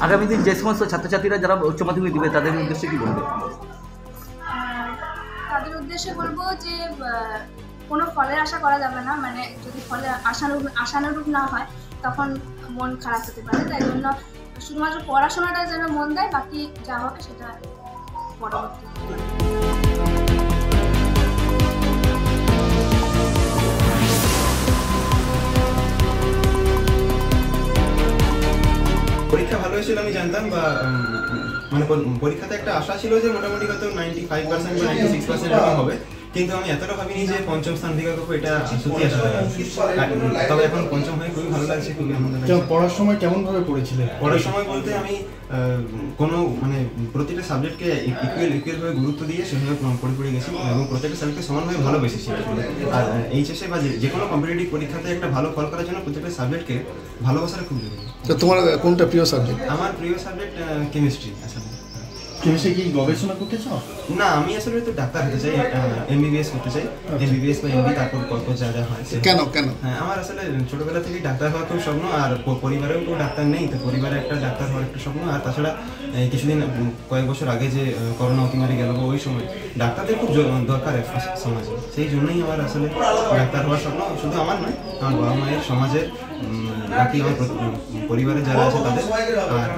আগামী দিন যে সমস্ত ছাত্রছাত্রীরা যারা উচ্চ মাধ্যমিক দিবে তাদের উদ্দেশ্যে কী বলবে? তাদের উদ্দেশ্যে বলবো যে কোনো ফলের আশা করা যাবে না, মানে যদি ফলে আশানুরূপ না হয় তখন মন খারাপ হতে পারে। তাই জন্য শুধুমাত্র পড়াশোনাটা যেন মন দেয়, বাকি যা হবে সেটা পরবর্তী। পরীক্ষা ভালো হয়েছিল আমি জানতাম, বা মানে পরীক্ষাতে একটা আশা ছিল যে মোটামুটি কত 95% বা 96% এরকম হবে, কিন্তু আমি এতটা ভাবিনি যে পঞ্চম স্থান থেকে করবো, এটা সত্যি আশা করি। তবে এখন পঞ্চম হয়ে খুবই ভালো লাগছে, খুবই আনন্দ লাগছে। পড়ার সময় কেমন ভাবে পড়েছিলেন? পড়ার সময় বলতে আমি কোনো মানে প্রতিটা সাবজেক্টকে ইকুয়ালভাবে গুরুত্ব দিয়ে সেভাবে পড়ে গেছি এবং প্রত্যেকটা সাবজেক্টকে সমানভাবে ভালোবেসেছি। আর এইচএসএ বা যে কোনো কম্পিটিটিভ পরীক্ষাতে একটা ভালো ফল করার জন্য প্রত্যেকটা সাবজেক্টকে ভালোবাসাটা খুব জরুরি। তো তোমার কোনটা প্রিয় সাবজেক্ট? আমার প্রিয় সাবজেক্ট কেমিস্ট্রি। আসলে কেমিস্ট্রি কি গবেষণা করতে চাও? না, আমি আসলে তো ডাক্তার হতে চাই, এমবিবিএস করতে চাই। এমবিবিএস বা এমবি, তারপর কত যা যা হয়। কেন কেন? হ্যাঁ, আমার আসলে ছোটবেলা থেকেই ডাক্তার হওয়ার খুব স্বপ্ন, আর পরিবারেও কেউ ডাক্তার নেই, তো পরিবারে একটা ডাক্তার হওয়ার একটা স্বপ্ন। আর তাছাড়া কিছুদিন কয়েক বছর আগে যে করোনা অতিমারি গেল, ওই সময় ডাক্তারদের খুব দরকার সমাজে, সেই জন্যই আমার আসলে ডাক্তার হওয়ার স্বপ্ন। শুধু আমার নয়, আমার বাবা মায়ের, সমাজের, বাকি আমার পরিবারে যারা আছে তাদের, আর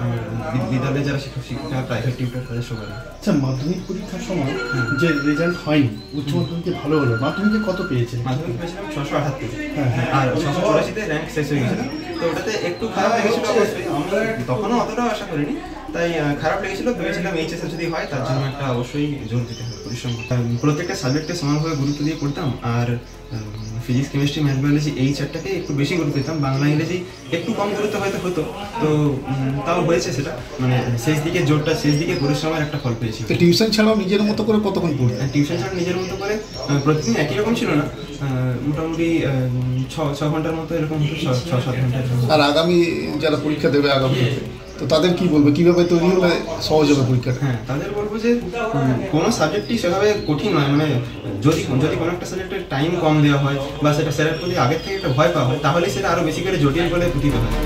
বিদ্যালয়ে যারা শিক্ষিকা, প্রাইভেট টিউটর, তাদের সবাই। আচ্ছা, মাধ্যমিক পরীক্ষার সময় যে রেজাল্ট হয়নি, উচ্চ মাধ্যমিকে ভালো হলো, মাধ্যমিকে কত পেয়েছে? মাধ্যমিক পেয়েছিলাম 678, আর 684-তে র্যাঙ্ক শেষ হয়ে গেছিল। তো ওটাতে একটু খারাপ লেগেছিল অবশ্যই, আমি তখনও অতটাও আশা করিনি, তাই খারাপ লেগেছিল। ভেবেছিলাম এইচএসএ যদি হয় তার জন্য একটা অবশ্যই জোর দিতে হবে, পরিশ্রম করতে হবে। প্রত্যেকটা সাবজেক্টে সমানভাবে গুরুত্ব দিয়ে পড়তাম, আর ফিজিক্স, কেমিস্ট্রি, ম্যাথ, বায়োলজি এই চারটাকে একটু বেশি গুরুত্ব দিতাম। বাংলা, ইংরেজি একটু কম গুরুত্ব হয়তো হতো, তো তাও হয়েছে সেটা, মানে শেষ দিকে পরিশ্রমের একটা ফল পেয়েছি। তো টিউশন ছাড়াও নিজের মতো করে কতক্ষণ পড়তে? টিউশন ছাড়া নিজের মতো করে প্রতিদিন একই রকম ছিল না, মোটামুটি 6 ঘন্টার মতো এরকম হতো, 6-7 ঘন্টা। আর আগামী যারা পরীক্ষা দেবে আগামী, তো তাদের কি বলবে, কিভাবে তৈরি হলে সহজ হবে পরীক্ষাটা? হ্যাঁ, তাদের বলবো যে কোনো সাবজেক্টই সেভাবে কঠিন নয়, মানে যদি কোনো একটা সাবজেক্টের টাইম কম দেওয়া হয় বা সেটা স্যারের প্রতি আগের থেকে একটা ভয় পাওয়া হয়, তাহলে সেটা আরও বেশি করে জটিল বলে প্রতীত হয়।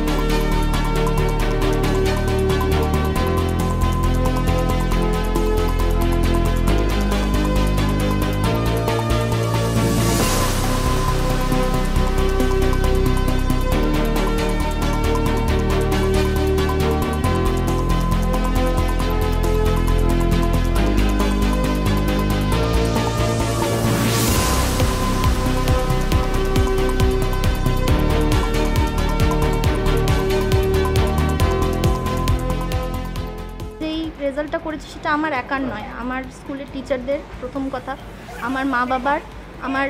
রেজাল্টটা করেছি সেটা আমার একার নয়, আমার স্কুলের টিচারদের প্রথম কথা, আমার মা বাবার, আমার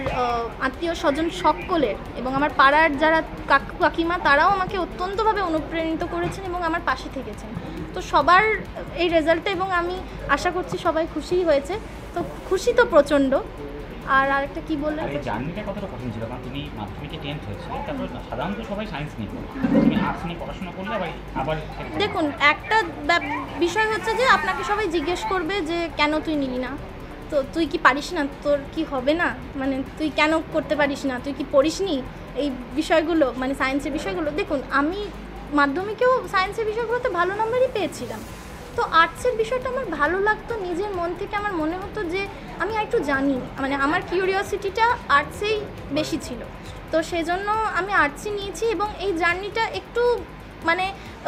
আত্মীয় স্বজন সকলের, এবং আমার পাড়ার যারা কাকু কাকিমা তারাও আমাকে অত্যন্তভাবে অনুপ্রাণিত করেছেন এবং আমার পাশে থেকেছেন। তো সবার এই রেজাল্টে, এবং আমি আশা করছি সবাই খুশিই হয়েছে, তো খুশি তো প্রচণ্ড। আর আরেকটা কি বললেন, এই জার্নিটা কতটা কঠিন ছিল? কারণ তুমি মাধ্যমিকে 10th হয়েছিল, তারপর সাধারণত সবাই সায়েন্স নিয়ে পড়ে, তুমি আর্টস নিয়ে পড়াশোনা করলে আবার দেখুন, একটা বিষয় হচ্ছে যে আপনাকে সবাই জিজ্ঞেস করবে যে কেন তুই নিলি না, তো তুই কি পারিস না, তোর কি হবে না, মানে তুই কেন করতে পারিস না, তুই কি পড়িস নি, এই বিষয়গুলো, মানে সায়েন্সের বিষয়গুলো। দেখুন, আমি মাধ্যমিকেও সায়েন্সের বিষয়গুলোতে ভালো নাম্বারই পেয়েছিলাম, তো আর্টসের বিষয়টা আমার ভালো লাগতো, নিজের মন থেকে আমার মনে হতো যে আমি একটু জানি, মানে আমার কিউরিওসিটিটা আর্টসেই বেশি ছিল, তো সেই জন্য আমি আর্টসই নিয়েছি। এবং এই জার্নিটা একটু মানে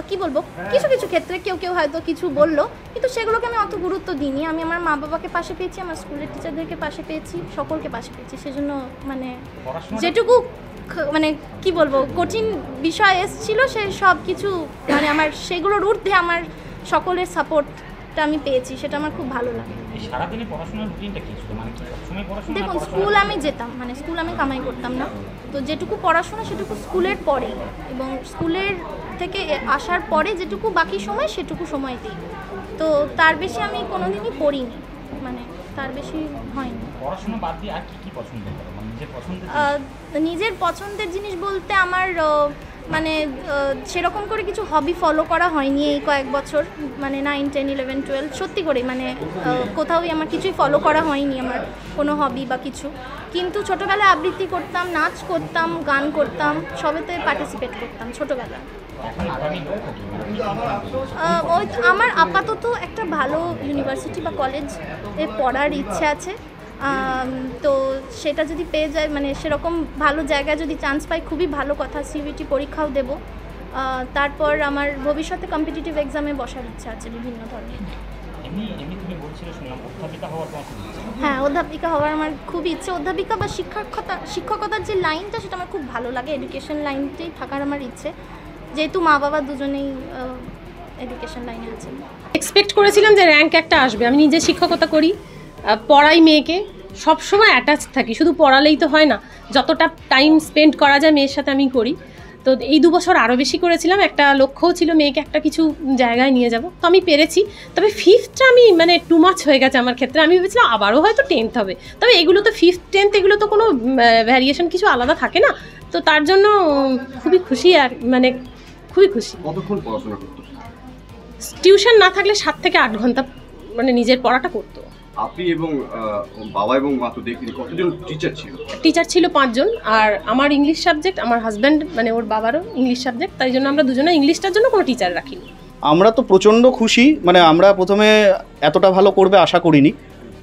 কি বলবো, কিছু কিছু ক্ষেত্রে কেউ হয়তো কিছু বললো, কিন্তু সেগুলোকে আমি অত গুরুত্ব দিইনি। আমি আমার মা বাবাকে পাশে পেয়েছি, আমার স্কুলের টিচারদেরকে পাশে পেয়েছি, সকলকে পাশে পেয়েছি, সেজন্য মানে যেটুকু মানে কি বলবো কঠিন বিষয় এসেছিল সে সব কিছু, মানে আমার সেগুলোর ঊর্ধ্বে আমার সকলের সাপোর্টটা আমি পেয়েছি, সেটা আমার খুব ভালো লাগে। সারাদিনে পড়াশোনার রুটিনটা কি ছিল, মানে সবসময় পড়াশোনা? দেখুন, স্কুল আমি যেতাম, মানে স্কুল আমি কামাই করতাম না, তো যেটুকু পড়াশোনা সেটুকু স্কুলের পরে, এবং স্কুলের থেকে আসার পরে যেটুকু বাকি সময় সেটুকু সময় দিই, তো তার বেশি আমি কোনোদিনই পড়িনি, মানে তার বেশি হয়নি। পড়াশোনা বাদ দিয়ে আর কি পছন্দ করো, মানে নিজের পছন্দের জিনিস বলতে আমার মানে সেরকম করে কিছু হবি ফলো করা হয়নি এই কয়েক বছর, মানে 9, 10, 11, 12 সত্যি করে মানে কোথাওই আমার কিছুই ফলো করা হয়নি, আমার কোনো হবি বা কিছু। কিন্তু ছোটোবেলায় আবৃত্তি করতাম, নাচ করতাম, গান করতাম, সবেতে পার্টিসিপেট করতাম ছোটোবেলায়। এখন আগামী লক্ষ্য কি? মানে কি ওই আমার আপাতত একটা ভালো ইউনিভার্সিটি বা কলেজে পড়ার ইচ্ছে আছে। তো সেটা যদি পেয়ে যায়, মানে সেরকম ভালো জায়গায় যদি চান্স পাই খুবই ভালো কথা। সিভিটি পরীক্ষাও দেব। তারপর আমার ভবিষ্যতে কম্পিটিটিভ এক্সামে বসার ইচ্ছা আছে বিভিন্ন ধরনের। এমনি তুমি বলছিলে, শুনলাম অধ্যাপিকা হওয়ার তোমার খুব ইচ্ছে। হ্যাঁ, অধ্যাপিকা হওয়ার আমার খুব ইচ্ছে। অধ্যাপিকা বা শিক্ষকতার যে লাইনটা সেটা আমার খুব ভালো লাগে। এডুকেশন লাইনটাই থাকার আমার ইচ্ছে, যেহেতু মা বাবা দুজনেই এডুকেশন লাইনে আছে। এক্সপেক্ট করেছিলাম যে র্যাঙ্ক একটা আসবে। আমি নিজে শিক্ষকতা করি, পড়াই মেয়েকে, সবসময় অ্যাটাচ থাকি। শুধু পড়ালেই তো হয় না, যতটা টাইম স্পেন্ড করা যায় মেয়ের সাথে আমি করি। তো এই 2 বছর আরও বেশি করেছিলাম। একটা লক্ষ্যও ছিল মেয়েকে একটা কিছু জায়গায় নিয়ে যাব, তো আমি পেরেছি। তবে 5th আমি মানে টু মাচ হয়ে গেছে আমার ক্ষেত্রে। আমি ভেবেছিলাম আবারও হয়তো 10th হবে, তবে এগুলো তো 5th 10th এগুলো তো কোনো ভ্যারিয়েশন কিছু আলাদা থাকে না। তো তার জন্য খুবই খুশি, আর মানে খুবই খুশি। কতক্ষণ পড়াশোনা করতো? টিউশন না থাকলে 7 থেকে 8 ঘন্টা মানে নিজের পড়াটা করতো। আপনি এবং বাবা এবং মা তো দেখলেন, কতজন টিচার ছিল? টিচার ছিল 5 জন, আর আমার ইংলিশ সাবজেক্ট, আমার হাজব্যান্ড মানে ওর বাবারও ইংলিশ সাবজেক্ট, তাই জন্য আমরা দুজনে ইংলিশটার জন্য কোনো টিচার রাখিনি। আমরা তো প্রচণ্ড খুশি। মানে আমরা প্রথমে এতটা ভালো করবে আশা করিনি।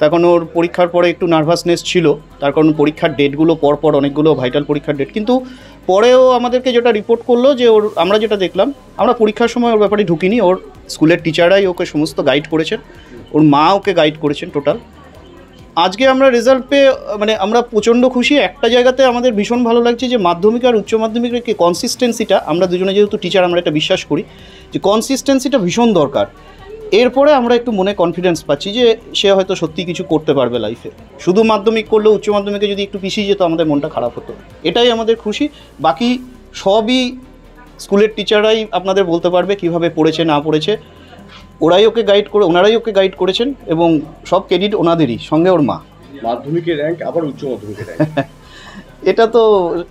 তখন ওর পরীক্ষার পরে একটু নার্ভাসনেস ছিল, তার কারণ পরীক্ষার ডেটগুলো পরপর অনেকগুলো ভাইটাল পরীক্ষার ডেট। কিন্তু পরেও আমাদেরকে যেটা রিপোর্ট করলো যে ওর, আমরা যেটা দেখলাম, আমরা পরীক্ষার সময় ওর ব্যাপারে ঢুকিনি। ওর স্কুলের টিচাররাই ওকে সমস্ত গাইড করেছেন, ওর মা ওকে গাইড করেছেন টোটাল। আজকে আমরা রেজাল্ট পেয়ে মানে আমরা প্রচণ্ড খুশি। একটা জায়গাতে আমাদের ভীষণ ভালো লাগছে যে মাধ্যমিক আর উচ্চ মাধ্যমিকের কি কনসিস্টেন্সিটা, আমরা দুজনে যেহেতু টিচার আমরা এটা বিশ্বাস করি যে কনসিস্টেন্সিটা ভীষণ দরকার। এরপরে আমরা একটু মনে কনফিডেন্স পাচ্ছি যে সে হয়তো সত্যি কিছু করতে পারবে লাইফে। শুধু মাধ্যমিক করলে উচ্চ মাধ্যমিকে যদি একটু পিছিয়ে যেত আমাদের মনটা খারাপ হতো। এটাই আমাদের খুশি। বাকি সবই স্কুলের টিচাররাই আপনাদের বলতে পারবে কীভাবে পড়েছে না পড়েছে। ওনারাই ওকে গাইড করেছেন এবং সব ক্রেডিট ওনাদেরই, সঙ্গে ওর মা। মাধ্যমিকের র্যাঙ্ক আবার উচ্চ মাধ্যমিকের র্যাঙ্ক,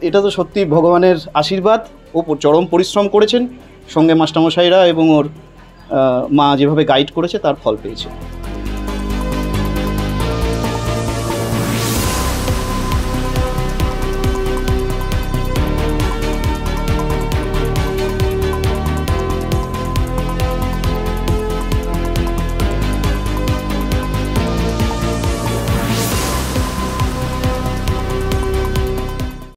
এটা তো সত্যি ভগবানের আশীর্বাদ। ও চরম পরিশ্রম করেছেন, সঙ্গে মাস্টারমশাইরা এবং ওর মা যেভাবে গাইড করেছে তার ফল পেয়েছে।